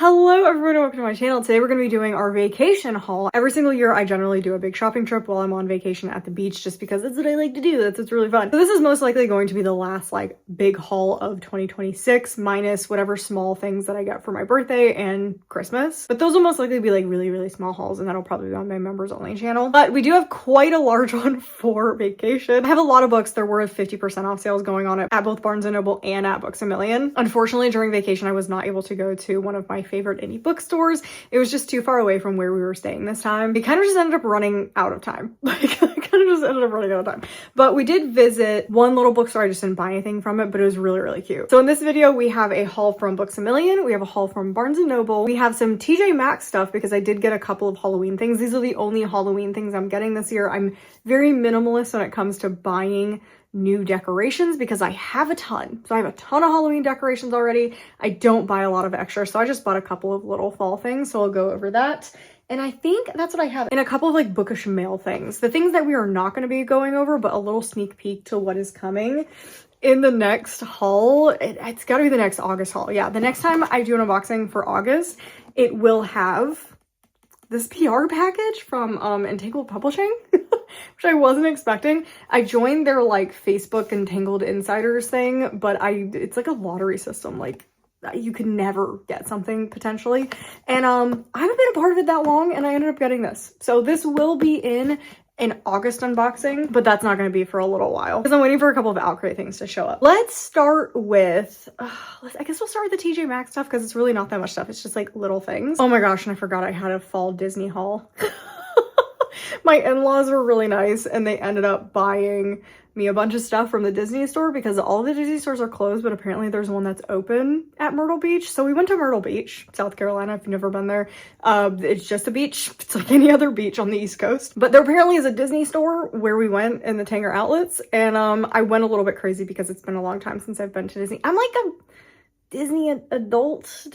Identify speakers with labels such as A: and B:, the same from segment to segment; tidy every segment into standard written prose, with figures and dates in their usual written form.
A: Hello everyone and welcome to my channel. Today we're going to be doing our vacation haul. Every single year I generally do a big shopping trip while I'm on vacation at the beach just because that's what I like to do. It's really fun. So this is most likely going to be the last big haul of 2026 minus whatever small things that I get for my birthday and Christmas. But those will most likely be really small hauls and that'll probably be on my members only channel. But we do have quite a large one for vacation. I have a lot of books. There were 50% off sales going on at both Barnes & Noble and at Books A Million. Unfortunately, during vacation I was not able to go to one of my favorite indie bookstores. It was just too far away from where we were staying this time. We kind of just ended up running out of time. But we did visit one little bookstore. I just didn't buy anything from it, but it was really cute. So in this video, we have a haul from Books A Million. We have a haul from Barnes & Noble. We have some TJ Maxx stuff because I did get a couple of Halloween things. These are the only Halloween things I'm getting this year. I'm very minimalist when it comes to buying new decorations because I have a ton. So I have a ton of Halloween decorations already. I don't buy a lot of extra, so I just bought a couple of little fall things, so I'll go over that. And I think that's what I have. And a couple of bookish mail things. The things that we are not going to be going over, but a little sneak peek to what is coming in the next haul. It's got to be the next August haul. Yeah, the next time I do an unboxing for August, it will have this PR package from Entangled Publishing, which I wasn't expecting. I joined their Facebook Entangled Insiders thing, but it's like a lottery system. You could never get something potentially. And I haven't been a part of it that long and I ended up getting this. So this will be in an August unboxing, but that's not going to be for a little while because I'm waiting for a couple of Outcry things to show up. Let's start with, I guess we'll start with the TJ Maxx stuff because it's really not that much stuff. It's just little things. Oh my gosh, and I forgot I had a fall Disney haul. My in-laws were really nice and they ended up buying me a bunch of stuff from the Disney store because all of the Disney stores are closed, but apparently there's one that's open at Myrtle Beach. So we went to Myrtle Beach, South Carolina, if you've never been there. It's just a beach. It's like any other beach on the East Coast. But there apparently is a Disney store where we went in the Tanger Outlets. And I went a little bit crazy because it's been a long time since I've been to Disney. I'm like a Disney adult.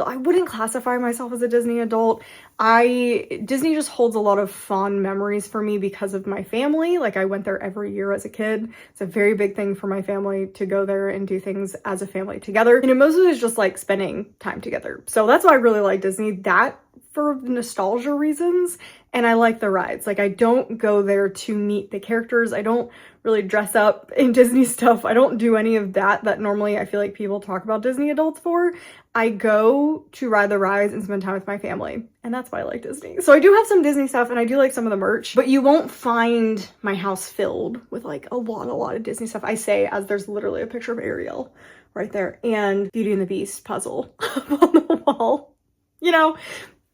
A: I wouldn't classify myself as a Disney adult. Disney just holds a lot of fond memories for me because of my family. I went there every year as a kid. It's a very big thing for my family to go there and do things as a family together. And it mostly is just spending time together. So that's why I really like Disney. That for nostalgia reasons. And I like the rides. I don't go there to meet the characters. I don't really dress up in Disney stuff. I don't do any of that normally I feel like people talk about Disney adults for. I go to ride the rides and spend time with my family. And that's why I like Disney. So I do have some Disney stuff and I do like some of the merch, but you won't find my house filled with a lot of Disney stuff. I say as there's literally a picture of Ariel right there and Beauty and the Beast puzzle on the wall. You know,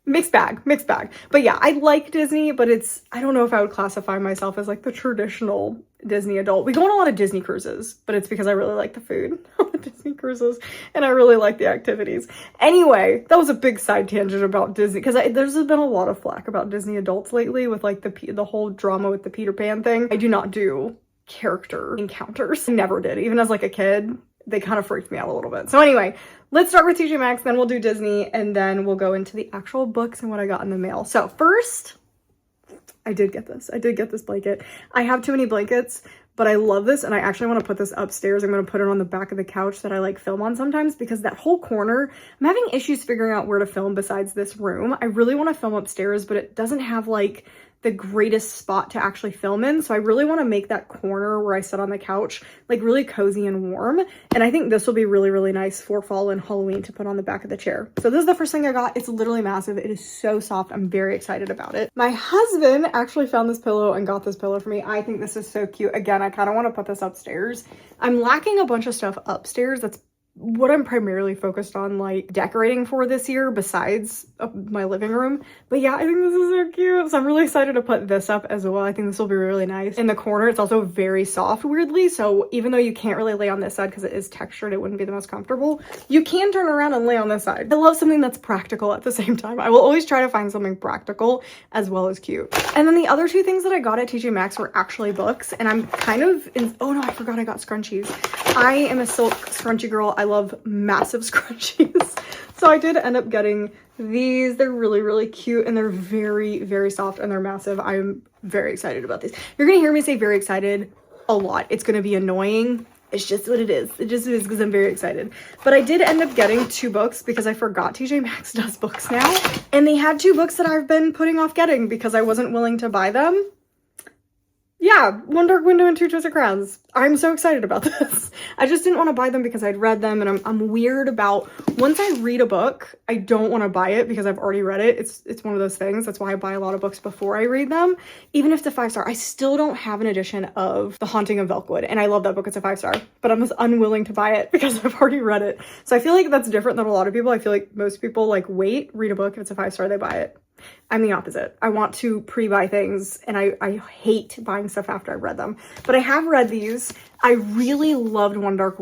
A: mixed bag. But yeah, I like Disney, but I don't know if I would classify myself as the traditional Disney adult. We go on a lot of Disney cruises, but it's because I really like the food on the Disney cruises and I really like the activities. Anyway, that was a big side tangent about Disney because there's been a lot of flack about Disney adults lately with the whole drama with the Peter Pan thing. I do not do character encounters. I never did. Even as a kid, they kind of freaked me out a little bit. So anyway, let's start with TJ Maxx, then we'll do Disney, and then we'll go into the actual books and what I got in the mail. So first, I did get this. I did get this blanket. I have too many blankets, but I love this, and I actually want to put this upstairs. I'm going to put it on the back of the couch that I film on sometimes because that whole corner, I'm having issues figuring out where to film besides this room. I really want to film upstairs, but it doesn't have the greatest spot to actually film in. So I really want to make that corner where I sit on the couch really cozy and warm. And I think this will be really nice for fall and Halloween to put on the back of the chair. So this is the first thing I got. It's literally massive. It is so soft. I'm very excited about it. My husband actually found this pillow and got this pillow for me. I think this is so cute. Again, I kind of want to put this upstairs. I'm lacking a bunch of stuff upstairs. That's what I'm primarily focused on decorating for this year besides my living room. But yeah, I think this is so cute. So I'm really excited to put this up as well. I think this will be really nice. In the corner, it's also very soft, weirdly. So even though you can't really lay on this side because it is textured, it wouldn't be the most comfortable. You can turn around and lay on this side. I love something that's practical at the same time. I will always try to find something practical as well as cute. And then the other two things that I got at TJ Maxx were actually books. And I'm kind of oh no, I forgot I got scrunchies. I am a silk scrunchie girl. I love massive scrunchies. So I did end up getting these. They're really cute and they're very soft and they're massive. I'm very excited about these. You're gonna hear me say very excited a lot. It's gonna be annoying It's just what it is. It just is because I'm very excited. But I did end up getting 2 books because I forgot TJ Maxx does books now. And they had 2 books that I've been putting off getting because I wasn't willing to buy them. Yeah, One Dark Window and 2 Twisted Crowns. I'm so excited about this. I just didn't want to buy them because I'd read them, and I'm weird about, once I read a book, I don't want to buy it because I've already read it. It's one of those things. That's why I buy a lot of books before I read them. Even if it's a 5-star, I still don't have an edition of The Haunting of Velkwood, and I love that book. It's a 5-star, but I'm just unwilling to buy it because I've already read it. So I feel like that's different than a lot of people. I feel like most people like read a book. If it's a 5-star, they buy it. I'm the opposite. I want to pre-buy things, and I hate buying stuff after I've read them. But I have read these. I really loved One Dark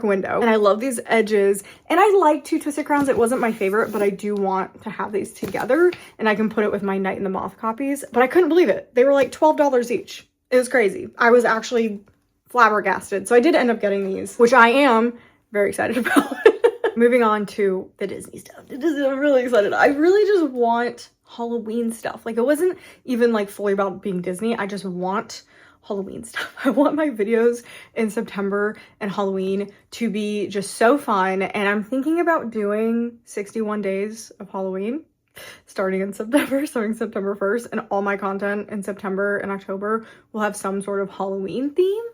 A: Window, and I love these edges, and I like 2 Twisted Crowns. It wasn't my favorite, but I do want to have these together, and I can put it with my Night in the Moth copies. But I couldn't believe it. They were like $12 each. It was crazy. I was actually flabbergasted. So I did end up getting these, which I am very excited about. Moving on to the Disney stuff. I'm really excited. I really just want Halloween stuff. Like, it wasn't even like fully about being Disney. I just want Halloween stuff. I want my videos in September and Halloween to be just so fun. And I'm thinking about doing 61 days of Halloween starting September 1st. And all my content in September and October will have some sort of Halloween theme.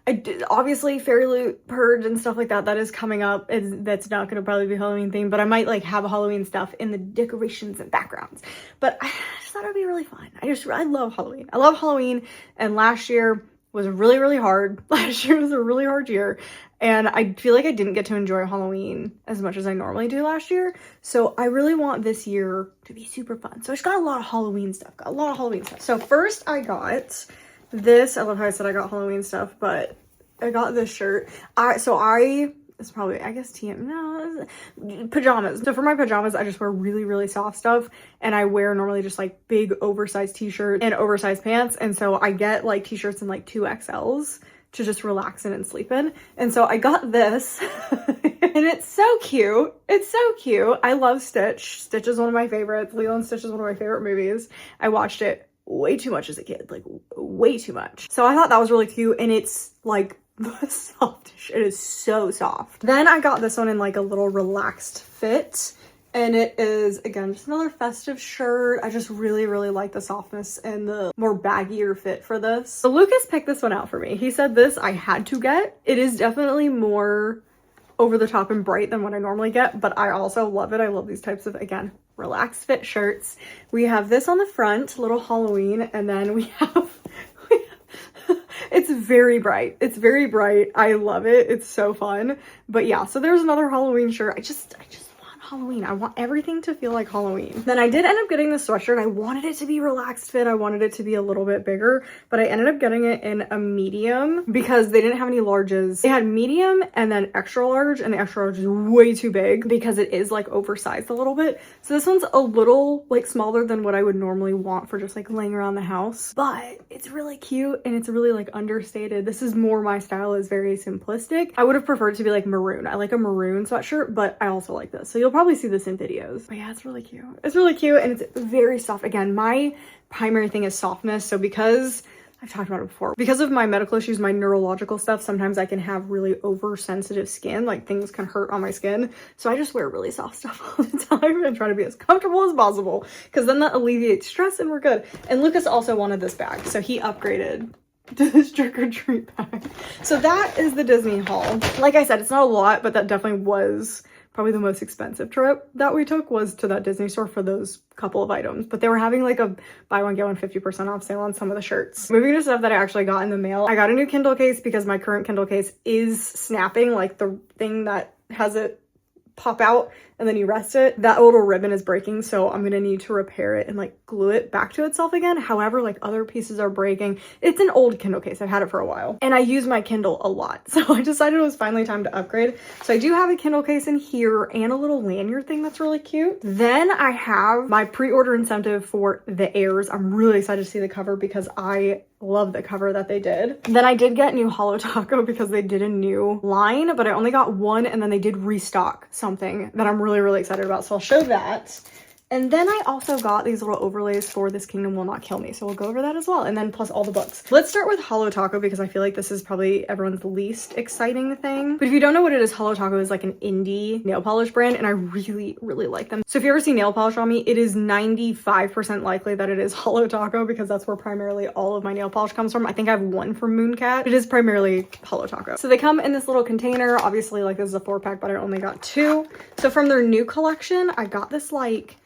A: I did, obviously Fairy Loot Purge and stuff like that is coming up. That's not going to probably be Halloween theme, but I might like have Halloween stuff in the decorations and backgrounds. But I just thought it would be really fun. I love Halloween. I love Halloween, and last year was really, really hard. Last year was a really hard year, and I feel like I didn't get to enjoy Halloween as much as I normally do last year. So I really want this year to be super fun. So I just got a lot of Halloween stuff. So first I got this. I love how I said I got Halloween stuff, but I got this shirt. It's probably, I guess, pajamas. So for my pajamas, I just wear really, really soft stuff, and I wear normally just like big oversized t-shirts and oversized pants. And so I get like t-shirts in like 2XLs to just relax in and sleep in. And so I got this and it's so cute. It's so cute. I love Stitch. Stitch is one of my favorites. Lilo and Stitch is one of my favorite movies. I watched it way too much as a kid, like way too much. So I thought that was really cute, and it's like the softest. It is so soft. Then I got this one in like a little relaxed fit, and it is again just another festive shirt. I just really, really like the softness and the more baggier fit for this. So Lucas picked this one out for me. He said this I had to get. It is definitely more over the top and bright than what I normally get, but I also love it. I love these types of, again, relaxed fit shirts. We have this on the front, little Halloween, and then we have it's very bright. It's very bright. I love it. It's so fun. But yeah, so there's another Halloween shirt. I just want Halloween. I want everything to feel like Halloween. Then I did end up getting this sweatshirt. I wanted it to be relaxed fit. I wanted it to be a little bit bigger, but I ended up getting it in a medium because they didn't have any larges. They had medium and then extra large, and the extra large is way too big because it is like oversized a little bit. So this one's a little like smaller than what I would normally want for just like laying around the house, but it's really cute and it's really like understated. This is more my style, is very simplistic. I would have preferred it to be like maroon. I like a maroon sweatshirt, but I also like this. So you'll probably see this in videos. But yeah, it's really cute. It's really cute, and it's very soft. Again, my primary thing is softness. So because I've talked about it before, because of my medical issues, my neurological stuff, sometimes I can have really oversensitive skin. Like things can hurt on my skin. So I just wear really soft stuff all the time and try to be as comfortable as possible, because then that alleviates stress and we're good. And Lucas also wanted this bag, so he upgraded to this trick-or-treat bag. So that is the Disney haul. Like I said, it's not a lot, but that definitely was probably the most expensive trip that we took, was to that Disney store for those couple of items. But they were having like a buy one get one 50% off sale on some of the shirts. Moving to stuff that I actually got in the mail. I got a new Kindle case because my current Kindle case is snapping, like the thing that has it pop out and then you rest it. That little ribbon is breaking, so I'm gonna need to repair it and like glue it back to itself again. However, like other pieces are breaking. It's an old Kindle case. I've had it for a while and I use my Kindle a lot, so I decided it was finally time to upgrade. So I do have a Kindle case in here and a little lanyard thing that's really cute. Then I have my pre-order incentive for The Heirs. I'm really excited to see the cover because I love the cover that they did. Then I did get new Holo Taco because they did a new line, but I only got one, and then they did restock something that I'm really, really excited about. So I'll show that. And then I also got these little overlays for This Kingdom Will Not Kill Me. So we'll go over that as well. And then plus all the books. Let's start with Holo Taco because I feel like this is probably everyone's least exciting thing. But if you don't know what it is, Holo Taco is like an indie nail polish brand and I really, really like them. So if you ever see nail polish on me, it is 95% likely that it is Holo Taco because that's where primarily all of my nail polish comes from. I think I have one from Mooncat. It is primarily Holo Taco. So they come in this little container. Obviously like this is a 4-pack, but I only got 2. So from their new collection, I got this like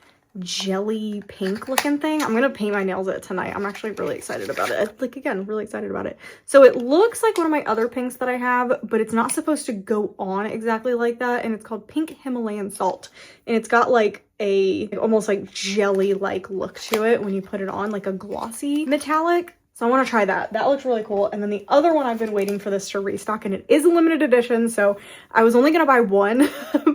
A: jelly pink looking thing. I'm gonna paint my nails it tonight. I'm actually really excited about it. Like again, really excited about it. So it looks like one of my other pinks that I have, but it's not supposed to go on exactly like that. And it's called Pink Himalayan Salt. And it's got like a almost like jelly like look to it when you put it on, like a glossy metallic. So I want to try that. That looks really cool. And then the other one, I've been waiting for this to restock and it is a limited edition. So I was only going to buy one,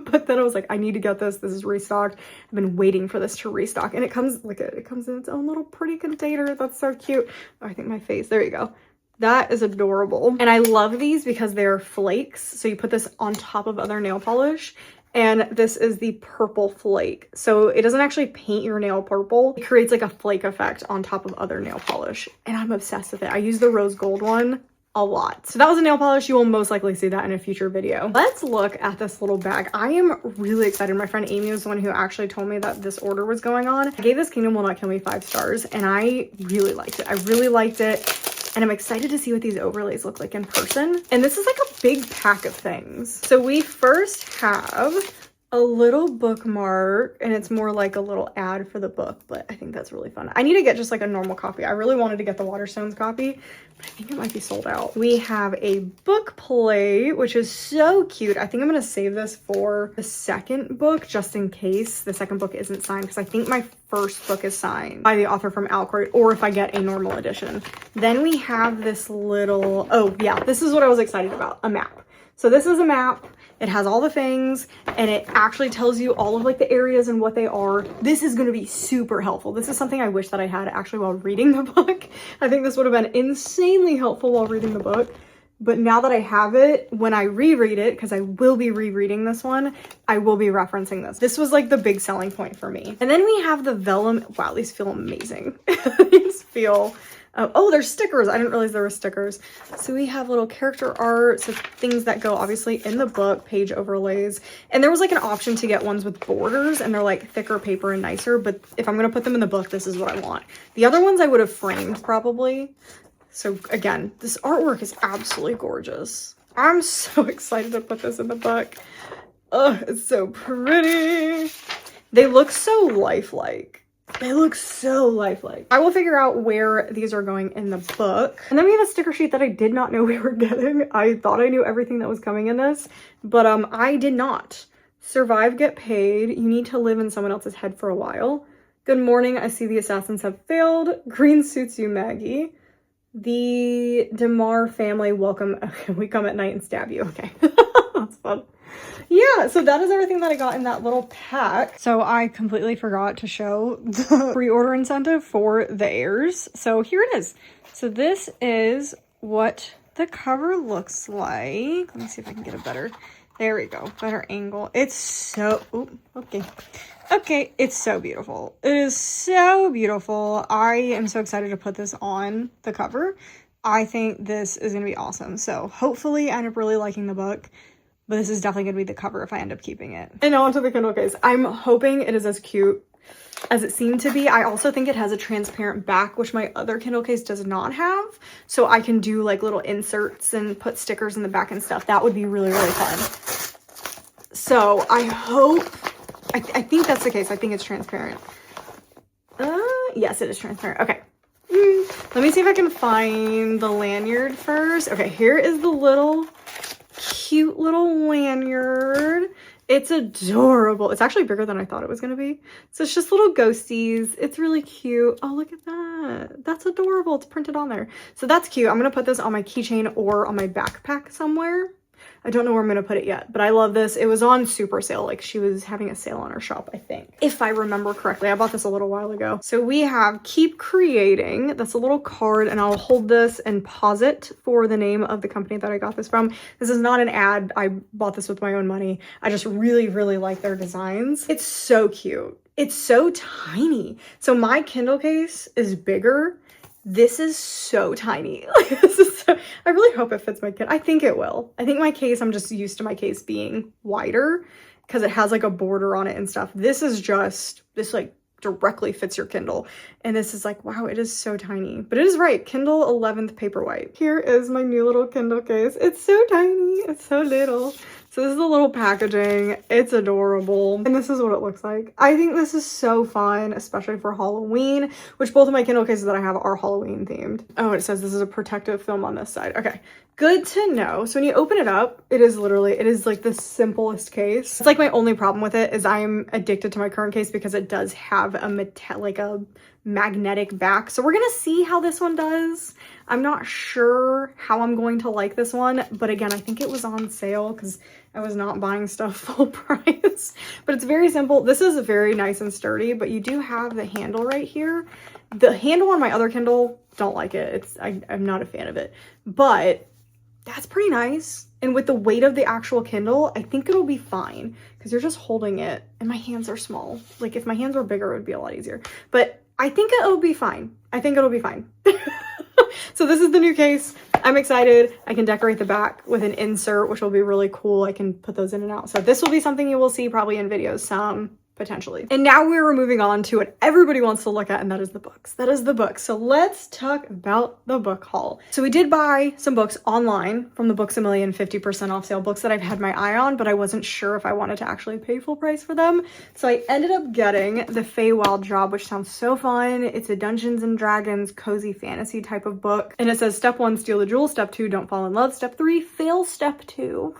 A: but then I was like, I need to get this. This is restocked. I've been waiting for this to restock and it comes, look at it, it comes in its own little pretty container. That's so cute. Oh, I think my face, there you go. That is adorable. And I love these because they're flakes. So you put this on top of other nail polish. And this is the purple flake. So it doesn't actually paint your nail purple. It creates like a flake effect on top of other nail polish. And I'm obsessed with it. I use the rose gold one a lot. So that was a nail polish. You will most likely see that in a future video. Let's look at this little bag. I am really excited. My friend Amy was the one who actually told me that this order was going on. I gave This Kingdom Will Not Kill Me 5 stars and I really liked it. I really liked it. And I'm excited to see what these overlays look like in person. And this is like a big pack of things. So we first have a little bookmark and it's more like a little ad for the book, but I think that's really fun. I need to get just like a normal copy. I really wanted to get the Waterstones copy, but I think it might be sold out. We have a book plate, which is so cute. I think I'm gonna save this for the second book just in case the second book isn't signed because I think my first book is signed by the author from Alucard or if I get a normal edition. Then we have this little, oh yeah, this is what I was excited about, a map. So this is a map. It has all the things and it actually tells you all of like the areas and what they are. This is going to be super helpful. This is something I wish that I had actually while reading the book. I think this would have been insanely helpful while reading the book. But now that I have it, when I reread it, because I will be rereading this one, I will be referencing this. This was like the big selling point for me. And then we have the vellum. Wow, these feel amazing. These feel... oh, there's stickers. I didn't realize there were stickers. So we have little character art, so things that go obviously in the book, page overlays. And there was like an option to get ones with borders and they're like thicker paper and nicer. But if I'm going to put them in the book, this is what I want. The other ones I would have framed probably. So again, this artwork is absolutely gorgeous. I'm so excited to put this in the book. Oh, it's so pretty. They look so lifelike. They look so lifelike. I will figure out where these are going in the book. And then we have a sticker sheet that I did not know we were getting. I thought I knew everything that was coming in this, but I did not. Survive, get paid. You need to live in someone else's head for a while. Good morning. I see the assassins have failed. Green suits you, Maggie. The Demar family welcome. Okay, we come at night and stab you. Okay. That's fun. Yeah, so that is everything that I got in that little pack. So I completely forgot to show the pre-order incentive for the heirs. So here it is. So this is what the cover looks like. Let me see if I can get a better, there we go, better angle. It's so, ooh, okay. Okay, it's so beautiful. It is so beautiful. I am so excited to put this on the cover. I think this is going to be awesome. So hopefully I end up really liking the book. But this is definitely going to be the cover if I end up keeping it. And now onto the Kindle case. I'm hoping it is as cute as it seemed to be. I also think it has a transparent back, which my other Kindle case does not have. So I can do like little inserts and put stickers in the back and stuff. That would be really, really fun. So I hope, I think that's the case. I think it's transparent. Yes, it is transparent. Okay. Let me see if I can find the lanyard first. Okay, here is the little... cute little lanyard. It's adorable. It's actually bigger than I thought it was going to be. So it's just little ghosties. It's really cute. Oh, look at that. That's adorable. It's printed on there. So that's cute. I'm going to put this on my keychain or on my backpack somewhere. I don't know where I'm going to put it yet, but I love this. It was on super sale. Like she was having a sale on her shop, I think, if I remember correctly. I bought this a little while ago. So we have Keep Creating. That's a little card and I'll hold this and pause it for the name of the company that I got this from. This is not an ad. I bought this with my own money. I just really, really like their designs. It's so cute. It's so tiny. So my Kindle case is bigger. This is so tiny. Like, this is so, I really hope it fits my Kindle. I think it will. I think my case, I'm just used to my case being wider because it has like a border on it and stuff. This is just, this like directly fits your Kindle. And this is like, wow, it is so tiny. But it is right, Kindle 11th Paperwhite. Here is my new little Kindle case. It's so tiny, it's so little. So this is the little packaging. It's adorable. And this is what it looks like. I think this is so fun, especially for Halloween, which both of my Kindle cases that I have are Halloween themed. Oh, it says this is a protective film on this side. Okay, good to know. So when you open it up, it is like the simplest case. It's like my only problem with it is I'm addicted to my current case because it does have a magnetic back. So we're gonna see how this one does. I'm not sure how I'm going to like this one, but again, I think it was on sale because I was not buying stuff full price. But it's very simple. This is very nice and sturdy, but you do have the handle right here. The handle on my other Kindle, don't like it. I'm not a fan of it, but that's pretty nice. And with the weight of the actual Kindle, I think it'll be fine because you're just holding it and my hands are small. Like if my hands were bigger, it would be a lot easier, but I think it'll be fine. I think it'll be fine. So this is the new case. I'm excited. I can decorate the back with an insert, which will be really cool. I can put those in and out. So this will be something you will see probably in videos, potentially. And now we're moving on to what everybody wants to look at, and that is the books. That is the books. So let's talk about the book haul. So we did buy some books online from the Books A Million 50% off sale, books that I've had my eye on, but I wasn't sure if I wanted to actually pay full price for them. So I ended up getting The Feywild Job, which sounds so fun. It's a Dungeons and Dragons cozy fantasy type of book. And it says step 1, steal the jewel. Step 2, don't fall in love. Step 3, fail step 2.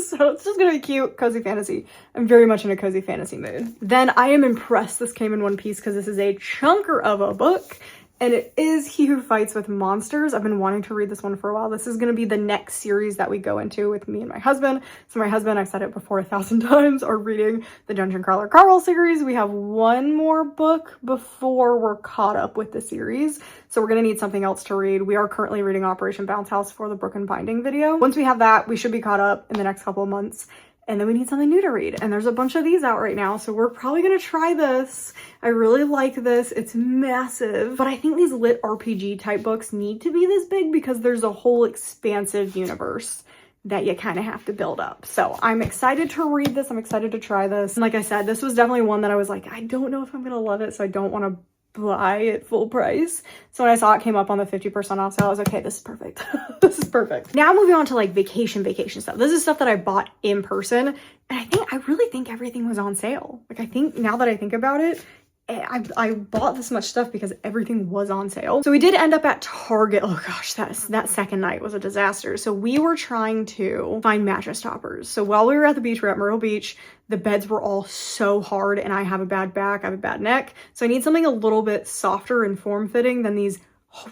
A: So it's just gonna be cute, cozy fantasy. I'm very much in a cozy fantasy mood. Then I am impressed this came in one piece because this is a chunker of a book and it is He Who Fights with Monsters. I've been wanting to read this one for a while. This is going to be the next series that we go into with me and my husband. So my husband, I've said it before 1,000 times, are reading the Dungeon Crawler Carl series. We have one more book before we're caught up with the series. So we're going to need something else to read. We are currently reading Operation Bounce House for the Broken Binding video. Once we have that, we should be caught up in the next couple of months. And then we need something new to read. And there's a bunch of these out right now. So we're probably going to try this. I really like this. It's massive. But I think these lit RPG type books need to be this big because there's a whole expansive universe that you kind of have to build up. So I'm excited to read this. I'm excited to try this. And like I said, this was definitely one that I was like, I don't know if I'm going to love it. So I don't want to buy it full price. So when I saw it came up on the 50% off sale, I was like, okay, this is perfect. This is perfect. Now moving on to like vacation stuff. This is stuff that I bought in person. And I really think everything was on sale. Like I think now that I think about it, I bought this much stuff because everything was on sale. So we did end up at Target. Oh gosh, that second night was a disaster. So we were trying to find mattress toppers. So while we were at the beach, we were at Myrtle Beach, the beds were all so hard and I have a bad back, I have a bad neck. So I need something a little bit softer and form-fitting than these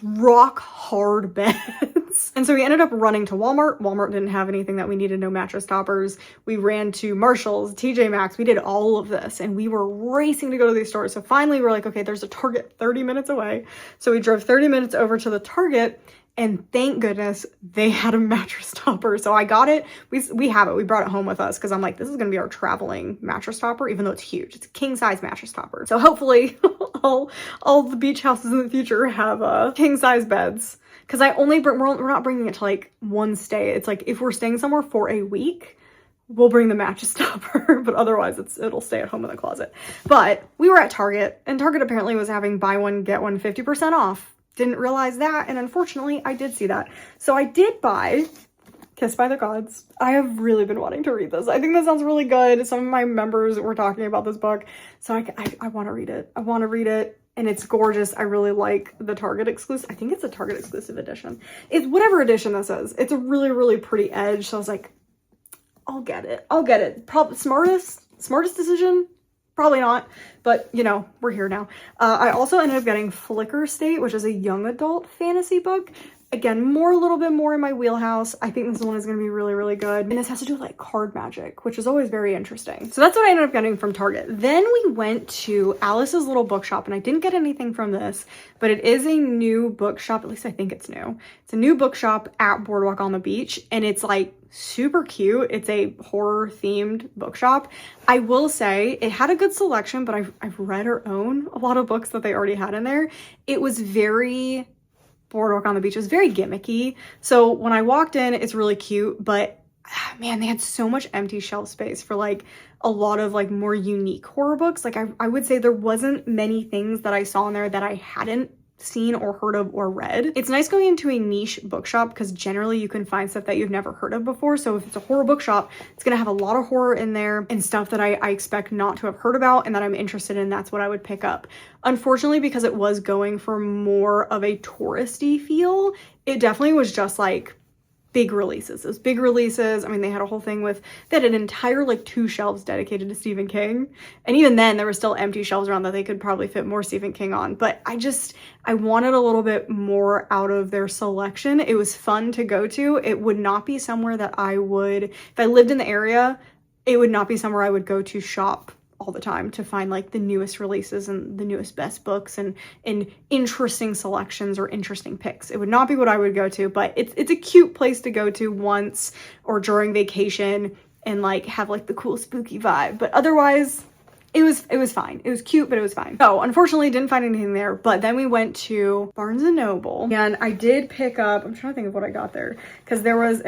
A: rock hard beds. And so we ended up running to Walmart. Walmart didn't have anything that we needed, no mattress toppers. We ran to Marshall's, TJ Maxx. We did all of this and we were racing to go to these stores. So finally we're like, okay, there's a Target 30 minutes away. So we drove 30 minutes over to the Target and thank goodness they had a mattress topper. So I got it. We have it. We brought it home with us because I'm like, this is going to be our traveling mattress topper, even though it's huge. It's a king size mattress topper. So hopefully all the beach houses in the future have king size beds. Because we're not bringing it to like one stay. It's like if we're staying somewhere for a week, we'll bring the mattress topper, but otherwise it'll stay at home in the closet. But we were at Target and Target apparently was having buy one, get one 50% off. Didn't realize that, and unfortunately I did see that. So I did buy Kissed by the Gods. I have really been wanting to read this. I think that sounds really good. Some of my members were talking about this book, so I want to read it. I want to read it, and it's gorgeous. I really like the Target exclusive. I think it's a Target exclusive edition. It's whatever edition this is. It's a really, really pretty edge, so I was like, I'll get it. I'll get it. Probably smartest decision? Probably not, but you know, we're here now. I also ended up getting Flicker State, which is a young adult fantasy book. Again, a little bit more in my wheelhouse. I think this one is going to be really, really good. And this has to do with like card magic, which is always very interesting. So that's what I ended up getting from Target. Then we went to Alice's Little Bookshop, and I didn't get anything from this, but it is a new bookshop. At least I think it's new. It's a new bookshop at Boardwalk on the Beach, and it's like super cute. It's a horror themed bookshop. I will say it had a good selection, but I've read or own a lot of books that they already had in there. It was very Boardwalk on the Beach, is very gimmicky. So when I walked in, it's really cute, but man, they had so much empty shelf space for like a lot of like more unique horror books. Like I would say there wasn't many things that I saw in there that I hadn't seen or heard of or read. It's nice going into a niche bookshop because generally you can find stuff that you've never heard of before. So if it's a horror bookshop, it's gonna have a lot of horror in there and stuff that I expect not to have heard about and that I'm interested in. That's what I would pick up. Unfortunately, because it was going for more of a touristy feel, it definitely was just like big releases. Those big releases, I mean, they had a whole thing with, they had an entire like 2 shelves dedicated to Stephen King. And even then there were still empty shelves around that they could probably fit more Stephen King on. But I wanted a little bit more out of their selection. It was fun to go to. It would not be somewhere that I would, if I lived in the area, it would not be somewhere I would go to shop all the time to find like the newest releases and the newest best books and interesting selections or interesting picks. It would not be what I would go to, but it's a cute place to go to once or during vacation and like have like the cool spooky vibe. But otherwise, it was fine. It was cute, but it was fine. So unfortunately didn't find anything there, but then we went to Barnes & Noble and I did pick up, I'm trying to think of what I got there because there was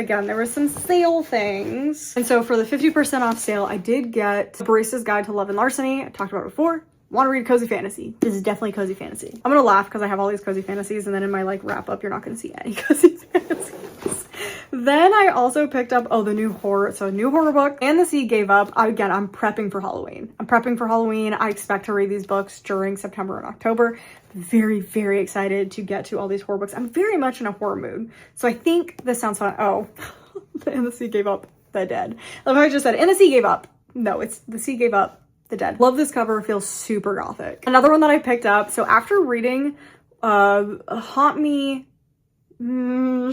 A: some sale things. And so for the 50% off sale, I did get Barista's Guide to Love and Larceny. I talked about it before. Want to read cozy fantasy. This is definitely cozy fantasy. I'm gonna laugh because I have all these cozy fantasies and then in my like wrap up, you're not gonna see any cozy fantasies. Then I also picked up, the new horror book, And the Sea Gave Up. Again, I'm prepping for Halloween. I expect to read these books during September and October. Very, very excited to get to all these horror books. I'm very much in a horror mood. So I think this sounds fun. And the Sea Gave Up, the Dead. Like I just said, And the Sea Gave Up. No, it's The Sea Gave Up, the Dead. Love this cover, feels super gothic. Another one that I picked up, so after reading Haunt Me,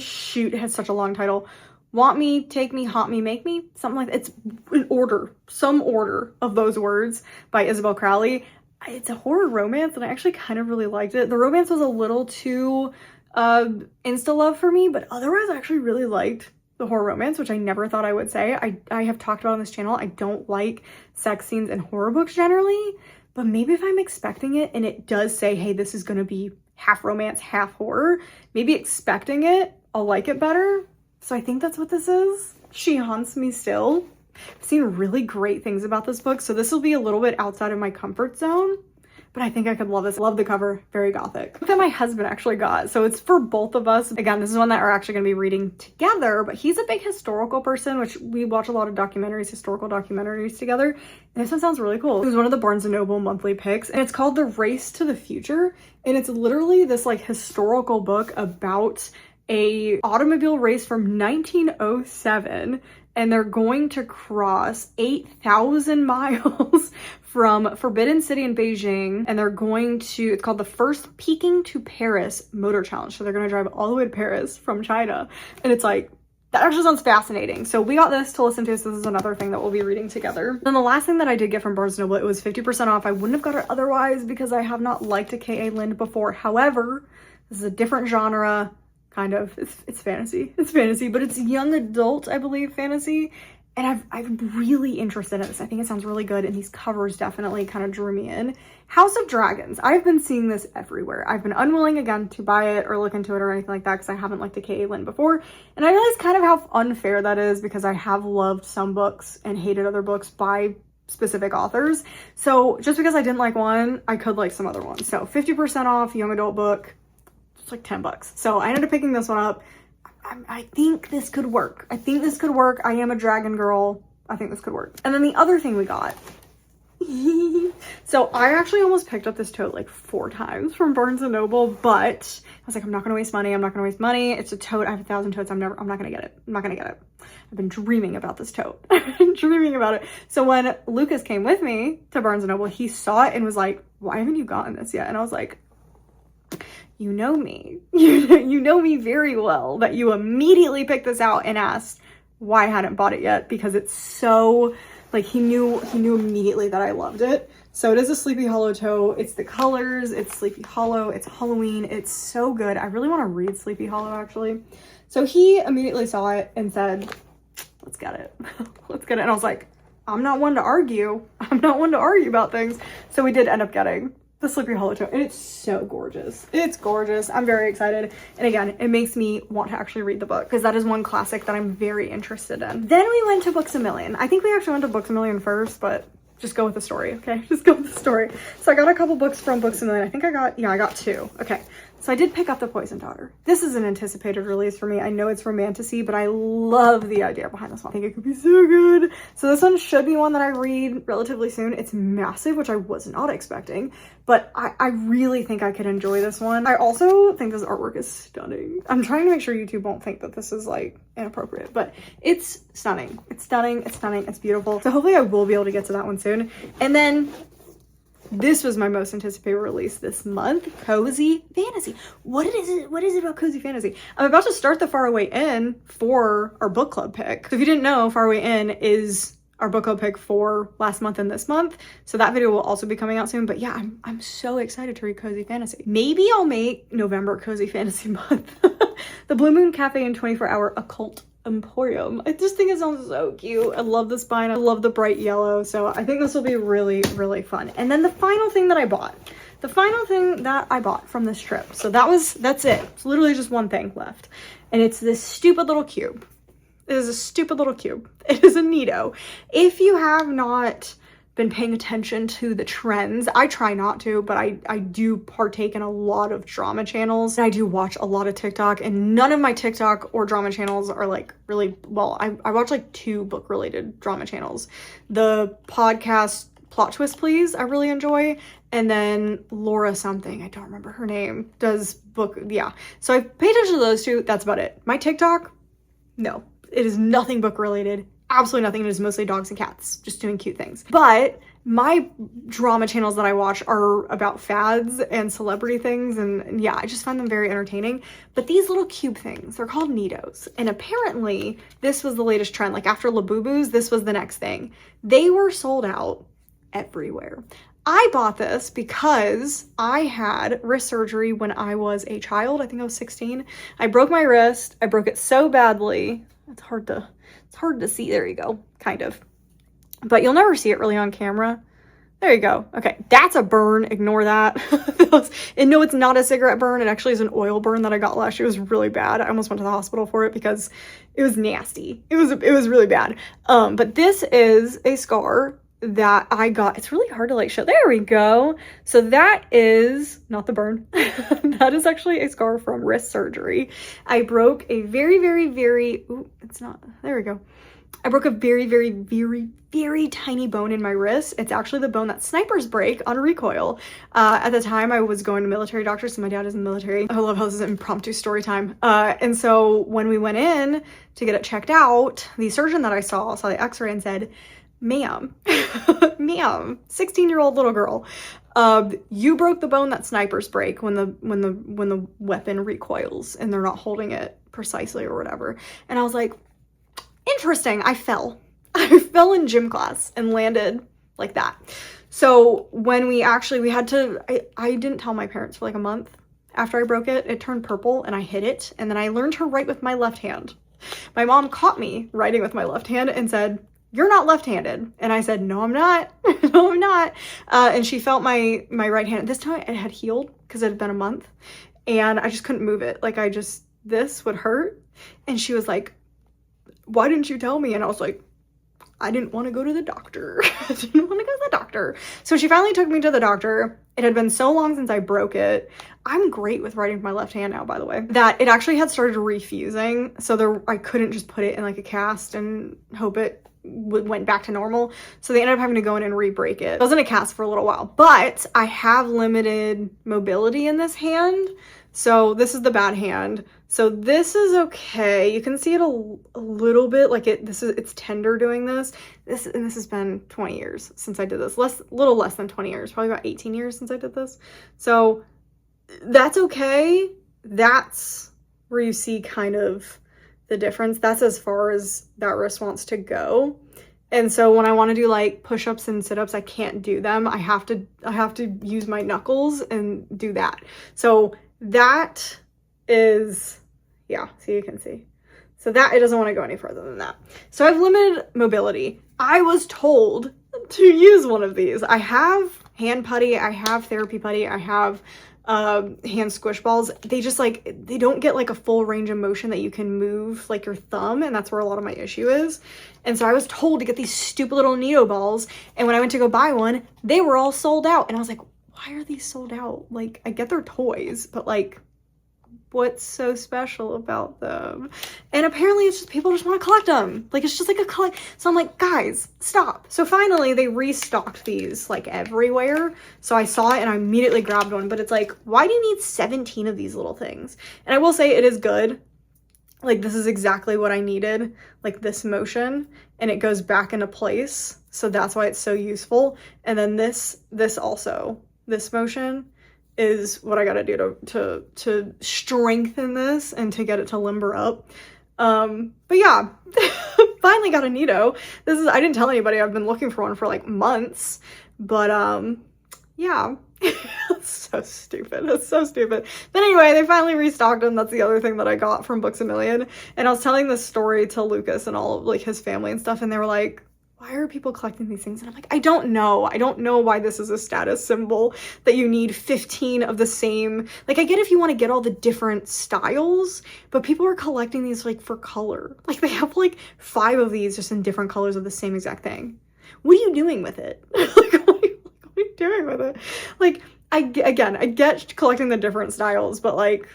A: shoot, it has such a long title. Want Me, Take Me, Haunt Me, Make Me? Something like that. It's an order, some order of those words by Isabel Crowley. It's a horror romance and I actually kind of really liked it. The romance was a little too insta-love for me, but otherwise I actually really liked the horror romance, which I never thought I would say. I have talked about on this channel, I don't like sex scenes in horror books generally, but maybe if I'm expecting it and it does say, hey, this is gonna be half romance, half horror, maybe expecting it, I'll like it better. So I think that's what this is. She Haunts Me Still. I've seen really great things about this book, so this will be a little bit outside of my comfort zone, but I think I could love this. Love the cover, very gothic. That my husband actually got, so it's for both of us. Again, this is one that we're actually gonna be reading together, but he's a big historical person, which we watch a lot of documentaries, historical documentaries together. And this one sounds really cool. It was one of the Barnes & Noble monthly picks, and it's called The Race to the Future. And it's literally this like historical book about a automobile race from 1907. And they're going to cross 8,000 miles from Forbidden City in Beijing. And they're going to, it's called the First Peking to Paris Motor Challenge. So they're going to drive all the way to Paris from China. And it's like, that actually sounds fascinating. So we got this to listen to. So this is another thing that we'll be reading together. Then the last thing that I did get from Barnes & Noble, it was 50% off. I wouldn't have got it otherwise because I have not liked a K.A. Lind before. However, this is a different genre. Kind of, it's fantasy. It's fantasy, but it's young adult, I believe, fantasy. And I'm really interested in this. I think it sounds really good. And these covers definitely kind of drew me in. House of Dragons. I've been seeing this everywhere. I've been unwilling again to buy it or look into it or anything like that because I haven't liked a K.A. Lind before. And I realize kind of how unfair that is because I have loved some books and hated other books by specific authors. So just because I didn't like one, I could like some other ones. So 50% off, young adult book. Like $10. So I ended up picking this one up. I think this could work. I am a dragon girl. I think this could work. And then the other thing we got. So I actually almost picked up this tote like 4 times from Barnes & Noble, but I was like, I'm not gonna waste money. It's a tote. I have 1,000 totes. I'm not gonna get it. I've been dreaming about this tote. I've been dreaming about it. So when Lucas came with me to Barnes & Noble, he saw it and was like, why haven't you gotten this yet? And I was like, you know me. You know me very well, that you immediately picked this out and asked why I hadn't bought it yet, because it's so, like, he knew immediately that I loved it. So it is a Sleepy Hollow toe. It's the colors, it's Sleepy Hollow, it's Halloween, it's so good. I really want to read Sleepy Hollow, actually. So he immediately saw it and said, let's get it. Let's get it. And I was like, I'm not one to argue. I'm not one to argue about things. So we did end up getting the Sleepy Hollow toe, and it's so gorgeous. It's gorgeous. I'm very excited. And again, it makes me want to actually read the book, because that is one classic that I'm very interested in. Then we went to Books A Million. I think we actually went to Books A Million first, but just go with the story, okay? Just go with the story. So I got a couple books from Books A Million. I think I got 2. Okay. So I did pick up The Poison Daughter. This is an anticipated release for me. I know it's romantasy, but I love the idea behind this one. I think it could be so good. So this one should be one that I read relatively soon. It's massive, which I was not expecting, but I really think I could enjoy this one. I also think this artwork is stunning. I'm trying to make sure YouTube won't think that this is like inappropriate, but it's stunning. It's stunning. It's stunning. It's beautiful. So hopefully I will be able to get to that one soon. And then this was my most anticipated release this month, Cozy Fantasy. What is it about Cozy Fantasy? I'm about to start the Faraway Inn for our book club pick. So if you didn't know, Faraway Inn is our book club pick for last month and this month. So that video will also be coming out soon. But yeah, I'm so excited to read Cozy Fantasy. Maybe I'll make November Cozy Fantasy month. The Blue Moon Cafe and 24-Hour Occult Emporium. I just think it sounds so cute. I love the spine. I love the bright yellow. So I think this will be really, really fun. And then the final thing that I bought. The final thing that I bought from this trip. So that's it. It's literally just one thing left. And it's this stupid little cube. It is a stupid little cube. It is a Neato. If you have not been paying attention to the trends, I try not to, but I do partake in a lot of drama channels. I do watch a lot of TikTok, and none of my TikTok or drama channels are like really, well, I watch like 2 book related drama channels. The podcast Plot Twist Please, I really enjoy. And then Laura something, I don't remember her name, does book, yeah. So I pay attention to those 2, that's about it. My TikTok, no, it is nothing book related. Absolutely nothing. It is mostly dogs and cats just doing cute things. But my drama channels that I watch are about fads and celebrity things, and yeah, I just find them very entertaining. But these little cube things, they're called Neatos, and apparently this was the latest trend. Like after Labubus, this was the next thing. They were sold out everywhere. I bought this because I had wrist surgery when I was a child. I think I was 16. I broke my wrist. I broke it so badly. It's hard to see. There you go, kind of. But you'll never see it really on camera. There you go. Okay, that's a burn. Ignore that. And no, it's not a cigarette burn. It actually is an oil burn that I got last year. It was really bad. I almost went to the hospital for it because it was nasty. It was really bad. But this is a scar that I got. It's really hard to like show. There we go. So that is not the burn. That is actually a scar from wrist surgery. I broke a very, ooh, it's not, there we go. I broke a very tiny bone in my wrist. It's actually the bone that snipers break on recoil. At the time I was going to military doctors, so my dad is in the military. I love how this is impromptu story time. And so when we went in to get it checked out, the surgeon that I saw the x-ray and said, ma'am, 16-year-old little girl, you broke the bone that snipers break when the weapon recoils and they're not holding it precisely or whatever. And I was like, interesting. I fell in gym class and landed like that. So when we had to, I didn't tell my parents for like a month after I broke it. It turned purple and I hit it, and then I learned to write with my left hand. My mom caught me writing with my left hand and said, "You're not left-handed." And I said, "No, I'm not." No, I'm not. And she felt my right hand. This time it had healed because it had been a month and I just couldn't move it. Like this would hurt. And she was like, "Why didn't you tell me?" And I was like, I didn't want to go to the doctor. I didn't want to go to the doctor. So she finally took me to the doctor. It had been so long since I broke it. I'm great with writing with my left hand now, by the way, that it actually had started refusing. So I couldn't just put it in like a cast and hope it went back to normal. So they ended up having to go in and re-break it. I was in a cast for a little while, but I have limited mobility in this hand. So this is the bad hand. So this is okay. You can see it a little bit, like it's tender doing this. And this has been 20 years since I did this. Little less than 20 years, probably about 18 years since I did this. So that's okay. That's where you see kind of the difference. That's as far as that wrist wants to go. And so when I want to do like push-ups and sit-ups, I can't do them. I have to use my knuckles and do that. So that is, yeah, so you can see. So that, it doesn't want to go any further than that. So I have limited mobility. I was told to use one of these. I have hand putty, I have therapy putty, I have hand squish balls. They just like, they don't get like a full range of motion that you can move like your thumb, and that's where a lot of my issue is. And so I was told to get these stupid little Neato balls, and when I went to go buy one, they were all sold out, and I was like, why are these sold out? Like, I get they're toys, but like, what's so special about them? And apparently it's just people just want to collect them. Like, it's just like a collect. So I'm like, guys, stop. So finally they restocked these like everywhere. So I saw it and I immediately grabbed one, but it's like, why do you need 17 of these little things? And I will say it is good. Like, this is exactly what I needed, like this motion, and it goes back into place. So that's why it's so useful. And then this also, this motion is what I gotta do to strengthen this and to get it to limber up. But yeah, finally got a Neato. I didn't tell anybody, I've been looking for one for like months, but yeah. It's so stupid. It's so stupid. But anyway, they finally restocked them. That's the other thing that I got from Books A Million. And I was telling this story to Lucas and all of like his family and stuff, and they were like, why are people collecting these things? And I'm like, I don't know. I don't know why this is a status symbol that you need 15 of the same. Like, I get if you want to get all the different styles, but people are collecting these like for color. Like, they have like 5 of these just in different colors of the same exact thing. What are you doing with it? Like, what are you doing with it? Like, I get collecting the different styles, but like,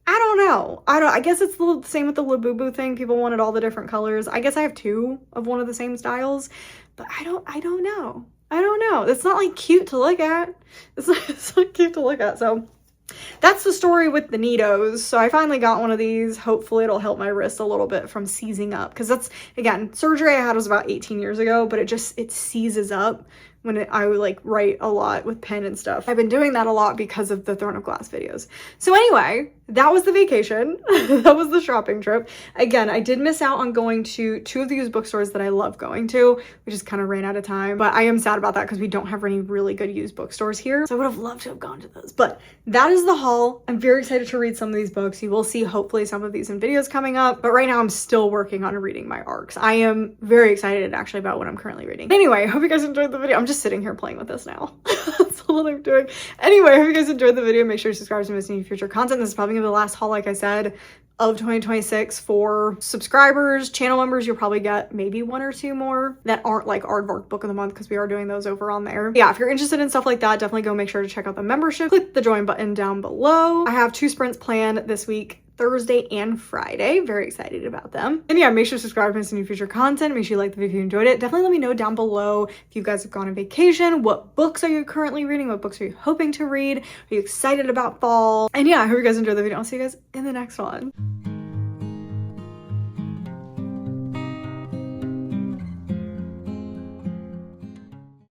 A: I don't know. I guess it's the same with the Labubu thing. People wanted all the different colors. I guess I have 2 of one of the same styles, but I don't know. I don't know. It's not like cute to look at. It's not cute to look at. So that's the story with the Neatos. So I finally got one of these. Hopefully it'll help my wrist a little bit from seizing up. Because that's, again, surgery I had was about 18 years ago, but it seizes up when I would like write a lot with pen and stuff. I've been doing that a lot because of the Throne of Glass videos. So anyway, that was the vacation. That was the shopping trip. Again, I did miss out on going to 2 of the used bookstores that I love going to. We just kind of ran out of time, but I am sad about that because we don't have any really good used bookstores here. So I would have loved to have gone to those, but that is the haul. I'm very excited to read some of these books. You will see hopefully some of these in videos coming up, but right now I'm still working on reading my arcs. I am very excited actually about what I'm currently reading. Anyway, I hope you guys enjoyed the video. I'm just sitting here playing with this now. That's all I'm doing. Anyway, I hope you guys enjoyed the video. Make sure you subscribe to miss any future content. This is probably gonna be the last haul, like I said, of 2026 for subscribers. Channel members, you'll probably get maybe 1 or 2 more that aren't like Aardvark Book of the Month, because we are doing those over on there. Yeah, if you're interested in stuff like that, definitely go make sure to check out the membership. Click the join button down below. I have 2 sprints planned this week, Thursday and Friday. Very excited about them. And yeah, make sure to subscribe to miss any future content. Make sure you like the video if you enjoyed it. Definitely let me know down below if you guys have gone on vacation. What books are you currently reading? What books are you hoping to read? Are you excited about fall? And yeah, I hope you guys enjoyed the video. I'll see you guys in the next one.